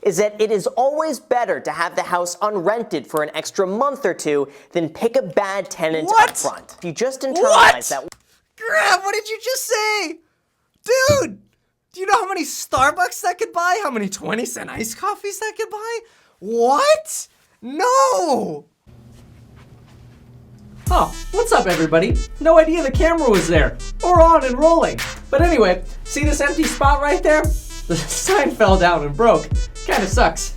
is that it is always better to have the house unrented for an extra month or two than pick a bad tenant up front. If you just internalize that. Graham, what did you just say? Dude, do you know how many Starbucks that could buy? How many 20-cent iced coffees that could buy? What? No! Oh, what's up everybody? No idea the camera was there, or on and rolling. But anyway, see this empty spot right there? The sign fell down and broke. Kinda sucks.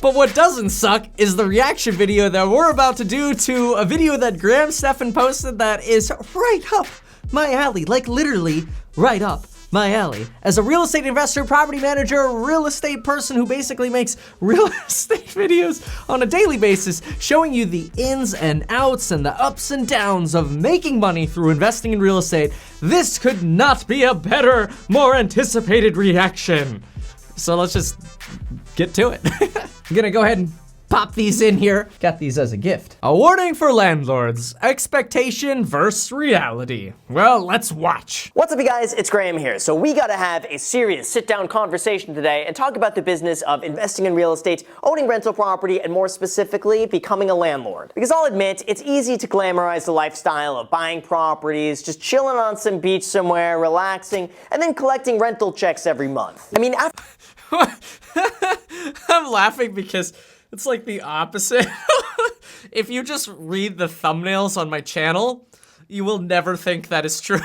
But what doesn't suck is the reaction video that we're about to do to a video that Graham Stephan posted that is right up my alley, like literally right up my alley. As a real estate investor, property manager, real estate person who basically makes real estate videos on a daily basis, showing you the ins and outs and the ups and downs of making money through investing in real estate, this could not be a better, more anticipated reaction. So let's just get to it. I'm gonna go ahead and pop these in here. Got these as a gift. A warning for landlords, expectation versus reality. Well, let's watch. What's up you guys, it's Graham here. So we gotta have a serious sit-down conversation today and talk about the business of investing in real estate, owning rental property, and more specifically, becoming a landlord. Because I'll admit, it's easy to glamorize the lifestyle of buying properties, just chilling on some beach somewhere, relaxing, and then collecting rental checks every month. I mean, I'm laughing because it's like the opposite. If you just read the thumbnails on my channel, you will never think that is true.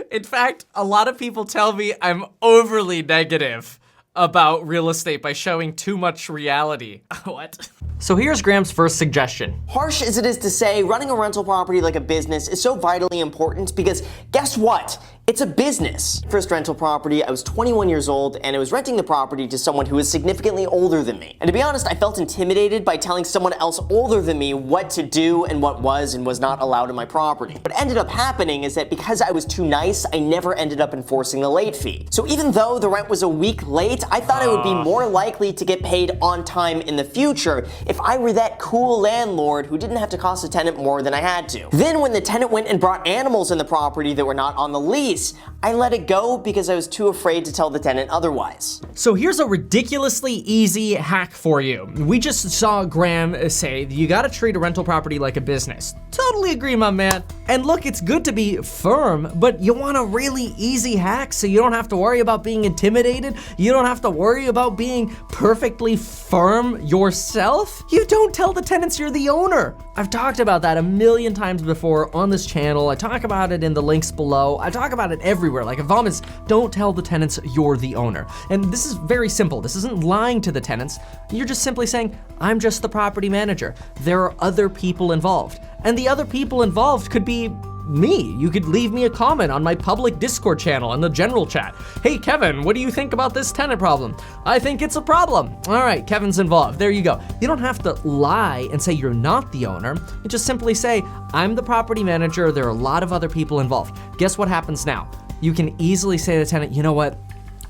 In fact, a lot of people tell me I'm overly negative about real estate by showing too much reality. What? So here's Graham's first suggestion. Harsh as it is to say, running a rental property like a business is so vitally important because guess what? It's a business. First rental property, I was 21 years old and I was renting the property to someone who was significantly older than me. And to be honest, I felt intimidated by telling someone else older than me what to do and what was and was not allowed in my property. What ended up happening is that because I was too nice, I never ended up enforcing the late fee. So even though the rent was a week late, I thought I would be more likely to get paid on time in the future if I were that cool landlord who didn't have to cost a tenant more than I had to. Then when the tenant went and brought animals in the property that were not on the lease, I let it go because I was too afraid to tell the tenant otherwise. So here's a ridiculously easy hack for you. We just saw Graham say you gotta treat a rental property like a business. Totally agree, my man. And look, it's good to be firm, but you want a really easy hack so you don't have to worry about being intimidated. You don't have to worry about being perfectly firm yourself. You don't tell the tenants you're the owner. I've talked about that a million times before on this channel. I talk about it in the links below. I talk about it everywhere. Like if almost don't tell the tenants you're the owner. And this is very simple. This isn't lying to the tenants. You're just simply saying, I'm just the property manager. There are other people involved. And the other people involved could be me. You could leave me a comment on my public Discord channel in the general chat. Hey Kevin, what do you think about this tenant problem? I think it's a problem. All right, Kevin's involved. There you go. You don't have to lie and say you're not the owner. You just simply say, I'm the property manager. There are a lot of other people involved. Guess what happens now? You can easily say to the tenant, you know what?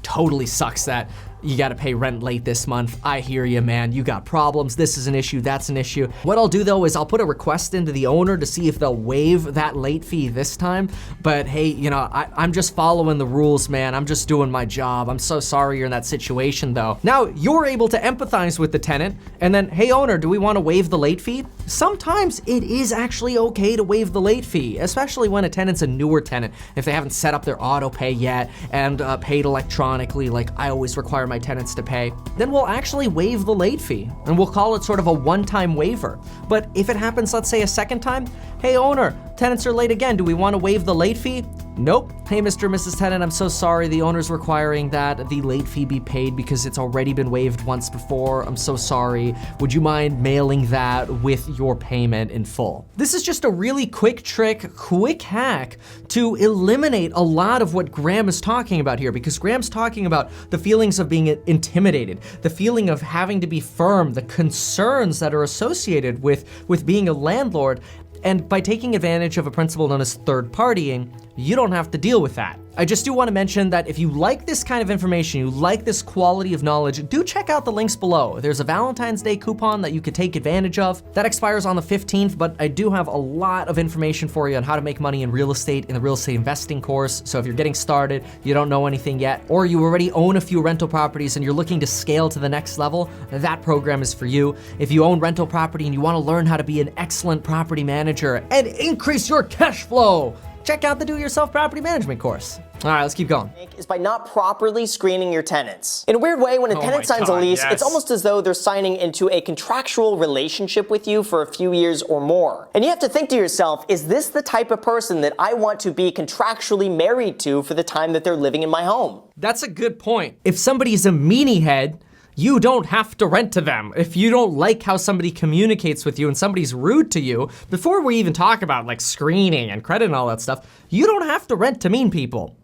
Totally sucks that you gotta pay rent late this month. I hear you, man. You got problems. This is an issue, that's an issue. What I'll do though is I'll put a request into the owner to see if they'll waive that late fee this time. But hey, you know, I'm just following the rules, man. I'm just doing my job. I'm so sorry you're in that situation though. Now you're able to empathize with the tenant and then, hey owner, do we wanna waive the late fee? Sometimes it is actually okay to waive the late fee, especially when a tenant's a newer tenant, if they haven't set up their auto pay yet and paid electronically, like I always require my tenants to pay, then we'll actually waive the late fee and we'll call it sort of a one-time waiver. But if it happens, let's say a second time, hey owner, tenants are late again, do we want to waive the late fee? Nope. Hey Mr. and Mrs. Tenant, I'm so sorry, the owner's requiring that the late fee be paid because it's already been waived once before. I'm so sorry. Would you mind mailing that with your payment in full? This is just a really quick trick, quick hack to eliminate a lot of what Graham is talking about here, because Graham's talking about the feelings of being intimidated, the feeling of having to be firm, the concerns that are associated with being a landlord. And by taking advantage of a principle known as third partying, you don't have to deal with that. I just do want to mention that if you like this kind of information, you like this quality of knowledge, do check out the links below. There's a Valentine's Day coupon that you could take advantage of. That expires on the 15th, but I do have a lot of information for you on how to make money in real estate in the real estate investing course. So if you're getting started, you don't know anything yet, or you already own a few rental properties and you're looking to scale to the next level, that program is for you. If you own rental property and you want to learn how to be an excellent property manager and increase your cash flow, check out the Do-It-Yourself Property Management course. All right, let's keep going. Is by not properly screening your tenants. In a weird way, when a tenant signs a lease, it's almost as though they're signing into a contractual relationship with you for a few years or more. And you have to think to yourself, is this the type of person that I want to be contractually married to for the time that they're living in my home? That's a good point. If somebody's a meanie head, you don't have to rent to them. If you don't like how somebody communicates with you and somebody's rude to you, before we even talk about like screening and credit and all that stuff, you don't have to rent to mean people.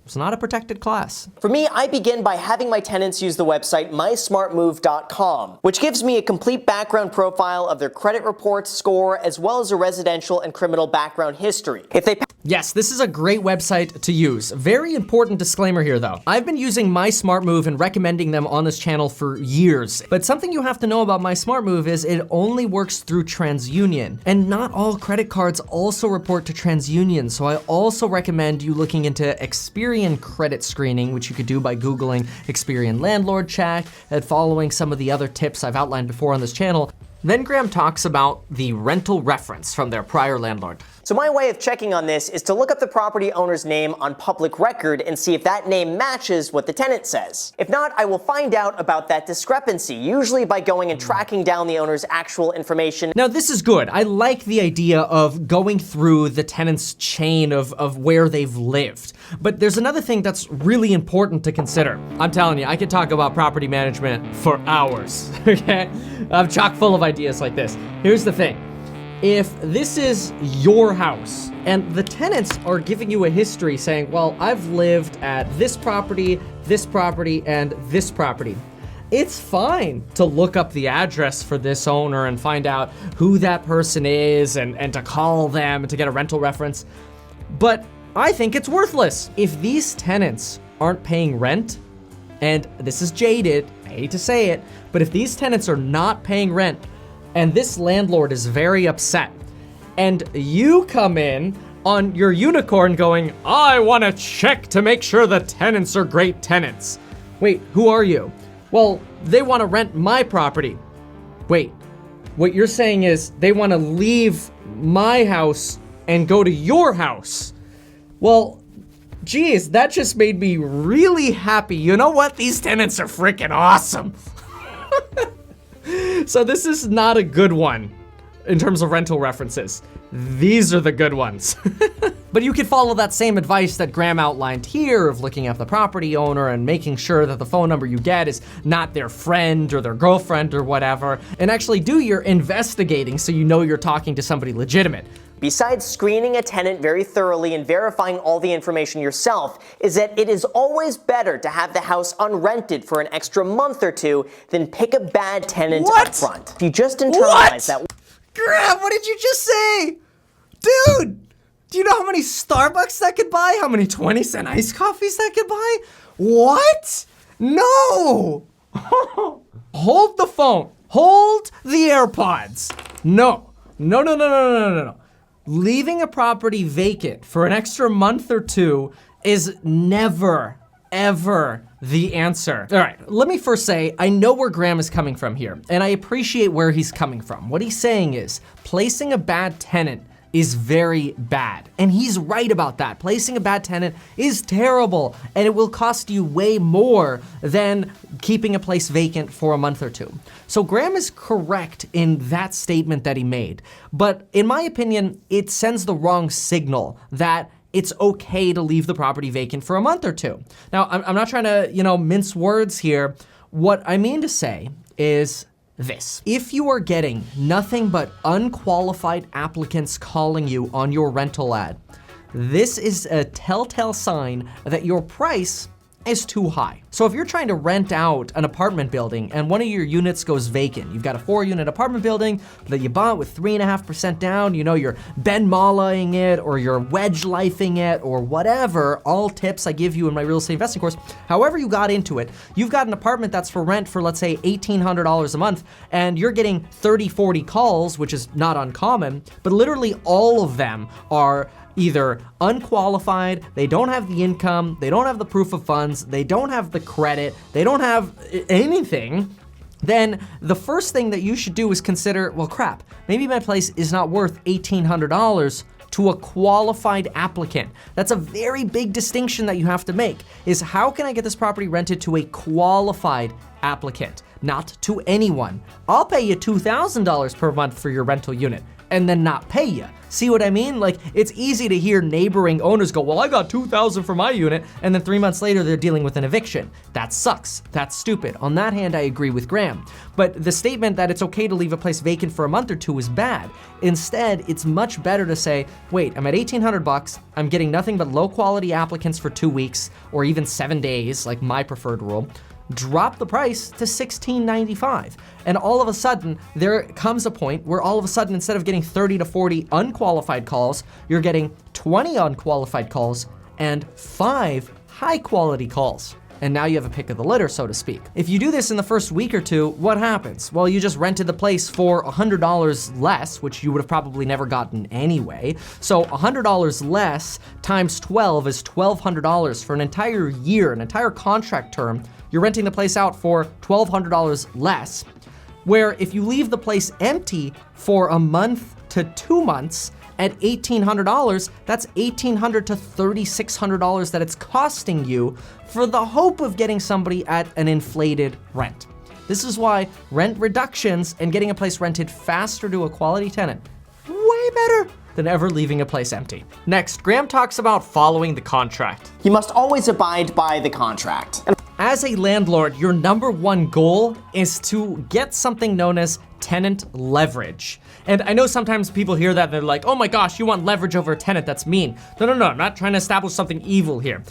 It's not a protected class. For me, I begin by having my tenants use the website mysmartmove.com, which gives me a complete background profile of their credit report, score, as well as a residential and criminal background history. If they Yes, this is a great website to use. Very important disclaimer here though. I've been using MySmartMove and recommending them on this channel for years. But something you have to know about MySmartMove is it only works through TransUnion. And not all credit cards also report to TransUnion. So I also recommend you looking into Experian credit screening, which you could do by Googling Experian landlord check and following some of the other tips I've outlined before on this channel. Then Graham talks about the rental reference from their prior landlord. So my way of checking on this is to look up the property owner's name on public record and see if that name matches what the tenant says. If not, I will find out about that discrepancy, usually by going and tracking down the owner's actual information. Now this is good. I like the idea of going through the tenant's chain of where they've lived. But there's another thing that's really important to consider. I'm telling you, I could talk about property management for hours, okay? I'm chock full of ideas like this. Here's the thing. If this is your house and the tenants are giving you a history saying, well, I've lived at this property, and this property, it's fine to look up the address for this owner and find out who that person is and to call them and to get a rental reference. But I think it's worthless. If these tenants aren't paying rent, and this is jaded, I hate to say it, but if these tenants are not paying rent, and this landlord is very upset, and you come in on your unicorn going, I want to check to make sure the tenants are great tenants. Wait, who are you? Well, they want to rent my property. Wait, what you're saying is they want to leave my house and go to your house. Well, geez, that just made me really happy. You know what? These tenants are freaking awesome. So this is not a good one in terms of rental references. These are the good ones. But you could follow that same advice that Graham outlined here of looking at the property owner and making sure that the phone number you get is not their friend or their girlfriend or whatever, and actually do your investigating so you know you're talking to somebody legitimate. Besides screening a tenant very thoroughly and verifying all the information yourself, is that it is always better to have the house unrented for an extra month or two than pick a bad tenant up front. If you just internalize that. Graham, what did you just say? Dude, do you know how many Starbucks that could buy? How many 20-cent iced coffees that could buy? What? No! Hold the phone. Hold the AirPods. No. No. Leaving a property vacant for an extra month or two is never, ever the answer. All right, let me first say, I know where Graham is coming from here, and I appreciate where he's coming from. What he's saying is, placing a bad tenant is very bad. And he's right about that. Placing a bad tenant is terrible, and it will cost you way more than keeping a place vacant for a month or two. So Graham is correct in that statement that he made. But in my opinion, it sends the wrong signal that it's okay to leave the property vacant for a month or two. Now, I'm not trying to, mince words here. What I mean to say is this. If you are getting nothing but unqualified applicants calling you on your rental ad, this is a telltale sign that your price is too high. So if you're trying to rent out an apartment building and one of your units goes vacant, you've got a 4-unit apartment building that you bought with 3.5% down, you know, you're Ben Malaing it or you're wedge lifing it or whatever, all tips I give you in my real estate investing course. However you got into it, you've got an apartment that's for rent for, let's say, $1,800 a month, and you're getting 30, 40 calls, which is not uncommon, but literally all of them are either unqualified, they don't have the income, they don't have the proof of funds, they don't have the credit, they don't have anything, then the first thing that you should do is consider, well, crap, maybe my place is not worth $1,800 to a qualified applicant. That's a very big distinction that you have to make, is how can I get this property rented to a qualified applicant, not to anyone? I'll pay you $2,000 per month for your rental unit and then not pay you. See what I mean? Like, it's easy to hear neighboring owners go, well, I got $2,000 for my unit, and then 3 months later, they're dealing with an eviction. That sucks. That's stupid. On that hand, I agree with Graham. But the statement that it's okay to leave a place vacant for a month or two is bad. Instead, it's much better to say, wait, I'm at $1,800, I'm getting nothing but low quality applicants for 2 weeks, or even 7 days, like my preferred rule. Drop the price to $16.95. And all of a sudden, there comes a point where all of a sudden, instead of getting 30 to 40 unqualified calls, you're getting 20 unqualified calls and 5 high quality calls. And now you have a pick of the litter, so to speak. If you do this in the first week or two, what happens? Well, you just rented the place for $100 less, which you would have probably never gotten anyway. So $100 less times 12 is $1,200 for an entire year, an entire contract term. You're renting the place out for $1,200 less, where if you leave the place empty for a month to 2 months at $1,800, that's $1,800 to $3,600 that it's costing you for the hope of getting somebody at an inflated rent. This is why rent reductions and getting a place rented faster to a quality tenant, way better than ever leaving a place empty. Next, Graham talks about following the contract. You must always abide by the contract. As a landlord, your number one goal is to get something known as tenant leverage. And I know sometimes people hear that and they're like, oh my gosh, you want leverage over a tenant, that's mean. No, I'm not trying to establish something evil here.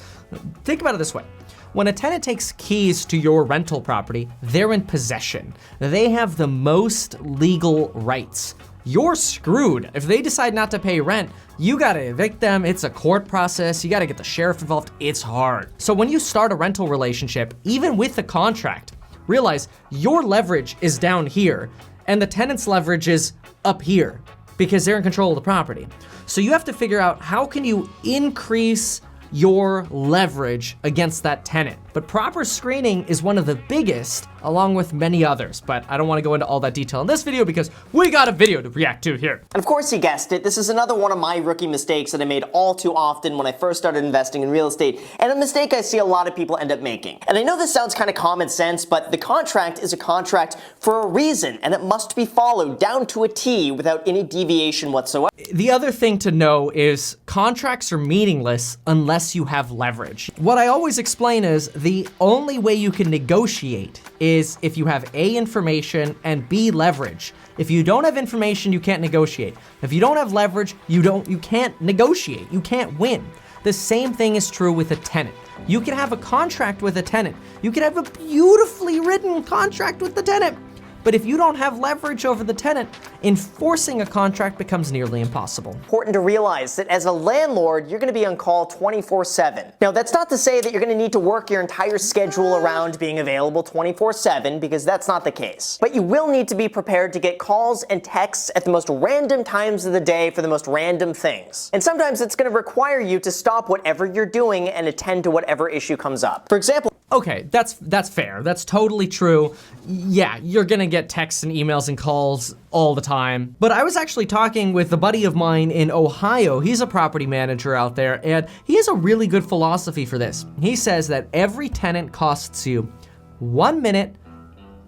Think about it this way. When a tenant takes keys to your rental property, they're in possession. They have the most legal rights. You're screwed. If they decide not to pay rent, you gotta evict them. It's a court process. You gotta get the sheriff involved. It's hard. So when you start a rental relationship, even with the contract, realize your leverage is down here and the tenant's leverage is up here because they're in control of the property. So you have to figure out how can you increase your leverage against that tenant. But proper screening is one of the biggest, along with many others. But I don't want to go into all that detail in this video because we got a video to react to here. And of course you guessed it, this is another one of my rookie mistakes that I made all too often when I first started investing in real estate, and a mistake I see a lot of people end up making. And I know this sounds kind of common sense, but the contract is a contract for a reason, and it must be followed down to a T without any deviation whatsoever. The other thing to know is contracts are meaningless unless you have leverage. What I always explain is the only way you can negotiate is if you have A, information, and B, leverage. If you don't have information, you can't negotiate. If you don't have leverage, you can't negotiate. You can't win. The same thing is true with a tenant. You can have a contract with a tenant. You can have a beautifully written contract with the tenant. But if you don't have leverage over the tenant, enforcing a contract becomes nearly impossible. Important to realize that as a landlord, you're going to be on call 24/7. Now, that's not to say that you're going to need to work your entire schedule around being available 24/7, because that's not the case. But you will need to be prepared to get calls and texts at the most random times of the day for the most random things. And sometimes it's going to require you to stop whatever you're doing and attend to whatever issue comes up. For example, okay, that's fair. That's totally true. Yeah, you're gonna get texts and emails and calls all the time. But I was actually talking with a buddy of mine in Ohio. He's a property manager out there, and he has a really good philosophy for this. He says that every tenant costs you 1 minute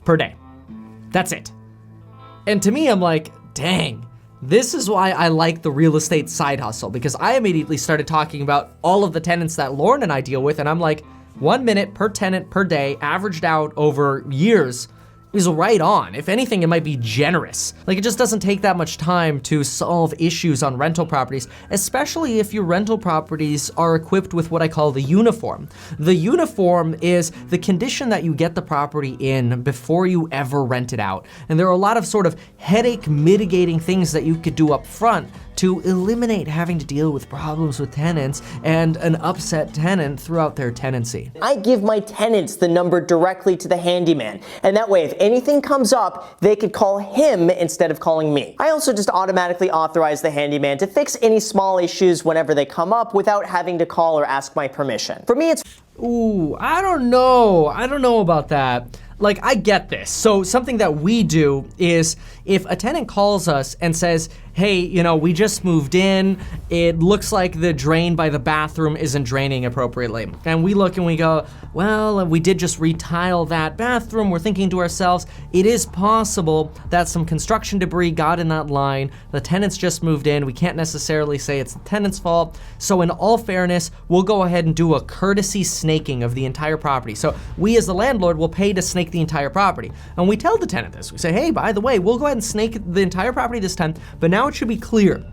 per day. That's it. And to me, I'm like, dang. This is why I like the real estate side hustle, because I immediately started talking about all of the tenants that Lauren and I deal with, and I'm like, 1 minute per tenant per day, averaged out over years, is right on. If anything, it might be generous. Like, it just doesn't take that much time to solve issues on rental properties, especially if your rental properties are equipped with what I call the uniform. The uniform is the condition that you get the property in before you ever rent it out. And there are a lot of sort of headache mitigating things that you could do up front to eliminate having to deal with problems with tenants and an upset tenant throughout their tenancy. I give my tenants the number directly to the handyman, and that way if anything comes up, they could call him instead of calling me. I also just automatically authorize the handyman to fix any small issues whenever they come up without having to call or ask my permission. For me, it's Ooh, I don't know about that. Like, I get this. So something that we do is if a tenant calls us and says, hey, you know, we just moved in, it looks like the drain by the bathroom isn't draining appropriately. And we look and we go, well, we did just retile that bathroom. We're thinking to ourselves, it is possible that some construction debris got in that line. The tenants just moved in. We can't necessarily say it's the tenant's fault. So in all fairness, we'll go ahead and do a courtesy snaking of the entire property. So we as the landlord will pay to snake the entire property. And we tell the tenant this. We say, hey, by the way, we'll go ahead and snake the entire property this time, but now it should be clear.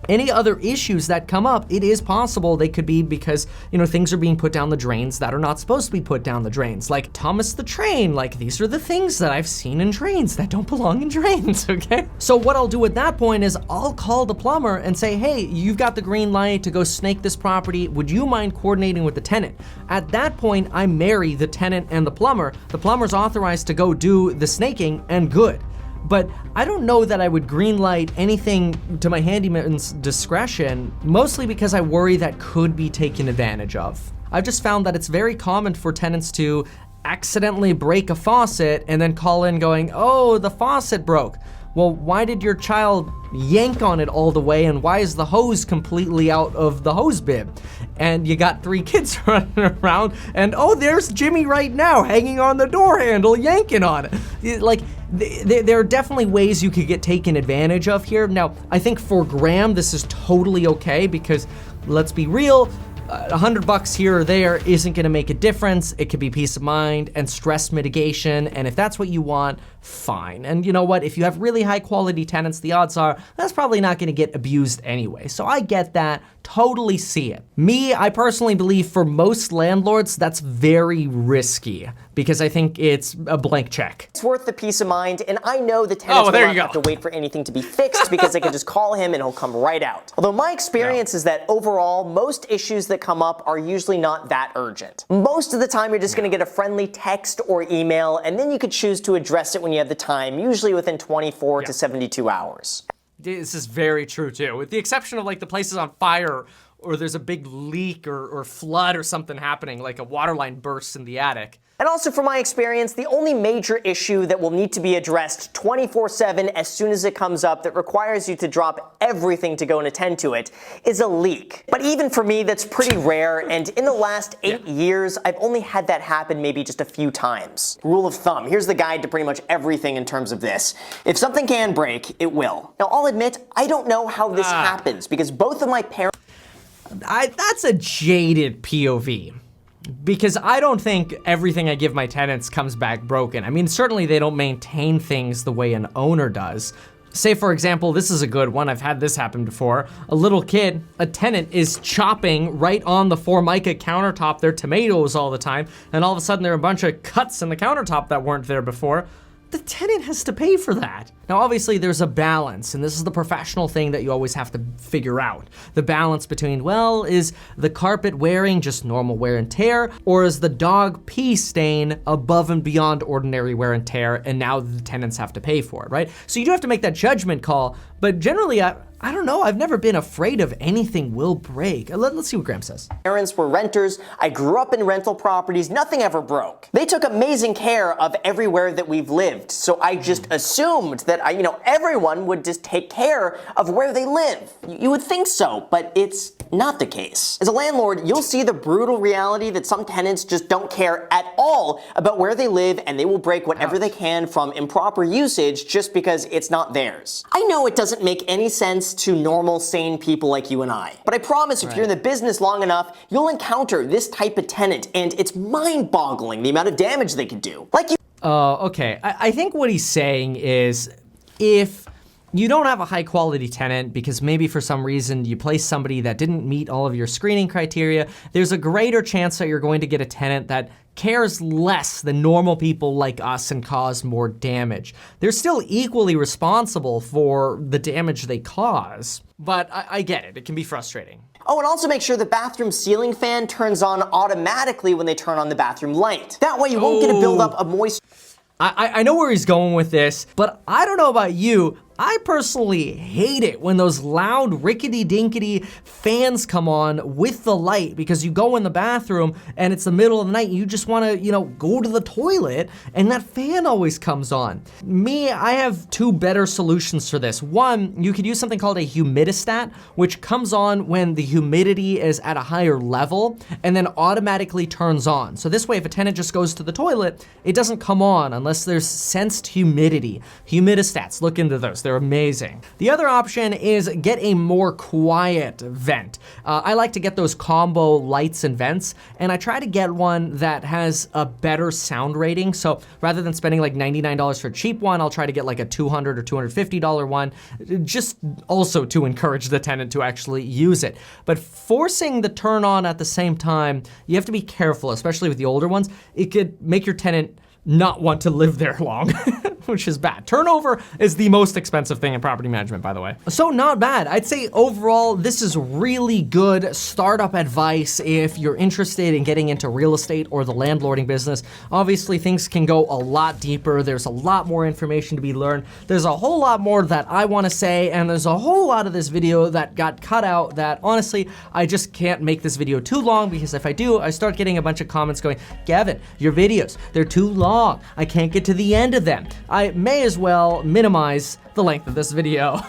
Any other issues that come up, it is possible they could be because, you know, things are being put down the drains that are not supposed to be put down the drains. Like Thomas the Train, like these are the things that I've seen in drains that don't belong in drains, okay? So what I'll do at that point is I'll call the plumber and say, hey, you've got the green light to go snake this property. Would you mind coordinating with the tenant? At that point, I marry the tenant and the plumber. The plumber's authorized to go do the snaking and good. But I don't know that I would greenlight anything to my handyman's discretion, mostly because I worry that could be taken advantage of. I've just found that it's very common for tenants to accidentally break a faucet and then call in going, oh, the faucet broke. Well, why did your child yank on it all the way, and why is the hose completely out of the hose bib? And you got 3 kids running around, and oh, there's Jimmy right now hanging on the door handle, yanking on it. Like, there are definitely ways you could get taken advantage of here. Now, I think for Graham, this is totally okay because, let's be real, $100 here or there isn't gonna make a difference. It could be peace of mind and stress mitigation, and if that's what you want, fine. And you know what, if you have really high quality tenants, the odds are that's probably not gonna get abused anyway. So I get that, totally see it. Me, I personally believe for most landlords, that's very risky because I think it's a blank check. It's worth the peace of mind, and I know the tenants will not have to wait for anything to be fixed because they can just call him and he'll come right out. Although my experience is that overall, most issues that come up are usually not that urgent. Most of the time, you're just gonna get a friendly text or email, and then you could choose to address it when you have the time, usually within 24 to 72 hours. This is very true too, with the exception of like the places on fire or there's a big leak or flood or something happening, like a water line bursts in the attic. And also from my experience, the only major issue that will need to be addressed 24/7 as soon as it comes up that requires you to drop everything to go and attend to it is a leak. But even for me, that's pretty rare, and in the last 8 years, I've only had that happen maybe just a few times. Rule of thumb, here's the guide to pretty much everything in terms of this. If something can break, it will. Now I'll admit, I don't know how this happens because both of my parents... That's a jaded POV. Because I don't think everything I give my tenants comes back broken. I mean, certainly they don't maintain things the way an owner does. Say, for example, this is a good one. I've had this happen before. A little kid, a tenant, is chopping right on the Formica countertop their tomatoes all the time, and all of a sudden there are a bunch of cuts in the countertop that weren't there before. The tenant has to pay for that. Now, obviously, there's a balance, and this is the professional thing that you always have to figure out. The balance between, well, is the carpet wearing just normal wear and tear, or is the dog pee stain above and beyond ordinary wear and tear, and now the tenants have to pay for it, right? So you do have to make that judgment call, but generally, I don't know, I've never been afraid of anything will break. Let's see what Graham says. Parents were renters, I grew up in rental properties, nothing ever broke. They took amazing care of everywhere that we've lived, so I just assumed that everyone would just take care of where they live. You would think so, but it's not the case. As a landlord, you'll see the brutal reality that some tenants just don't care at all about where they live, and they will break whatever they can from improper usage just because it's not theirs. I know it doesn't make any sense to normal, sane people like you and I, but I promise if you're in the business long enough, you'll encounter this type of tenant, and it's mind-boggling the amount of damage they can do. Okay. I think what he's saying is if you don't have a high quality tenant because maybe for some reason you placed somebody that didn't meet all of your screening criteria, there's a greater chance that you're going to get a tenant that cares less than normal people like us and cause more damage. They're still equally responsible for the damage they cause, but I get it. It can be frustrating. Oh, and also make sure the bathroom ceiling fan turns on automatically when they turn on the bathroom light. That way you won't get a buildup of moisture. I know where he's going with this, but I don't know about you. I personally hate it when those loud rickety-dinkety fans come on with the light because you go in the bathroom and it's the middle of the night and you just wanna, go to the toilet and that fan always comes on. I have two better solutions for this. One, you could use something called a humidistat, which comes on when the humidity is at a higher level and then automatically turns on. So this way, if a tenant just goes to the toilet, it doesn't come on unless there's sensed humidity. Humidistats, look into those. They're amazing. The other option is get a more quiet vent. I like to get those combo lights and vents, and I try to get one that has a better sound rating. So rather than spending like $99 for a cheap one, I'll try to get like a $200 or $250 one, just also to encourage the tenant to actually use it. But forcing the turn on at the same time, you have to be careful, especially with the older ones. It could make your tenant not want to live there long, which is bad. Turnover is the most expensive thing in property management, by the way. So not bad. I'd say overall, this is really good startup advice if you're interested in getting into real estate or the landlording business. Obviously, things can go a lot deeper. There's a lot more information to be learned. There's a whole lot more that I want to say, and there's a whole lot of this video that got cut out that honestly, I just can't make this video too long because if I do, I start getting a bunch of comments going, Gavin, your videos, they're too long. I can't get to the end of them. I may as well minimize the length of this video.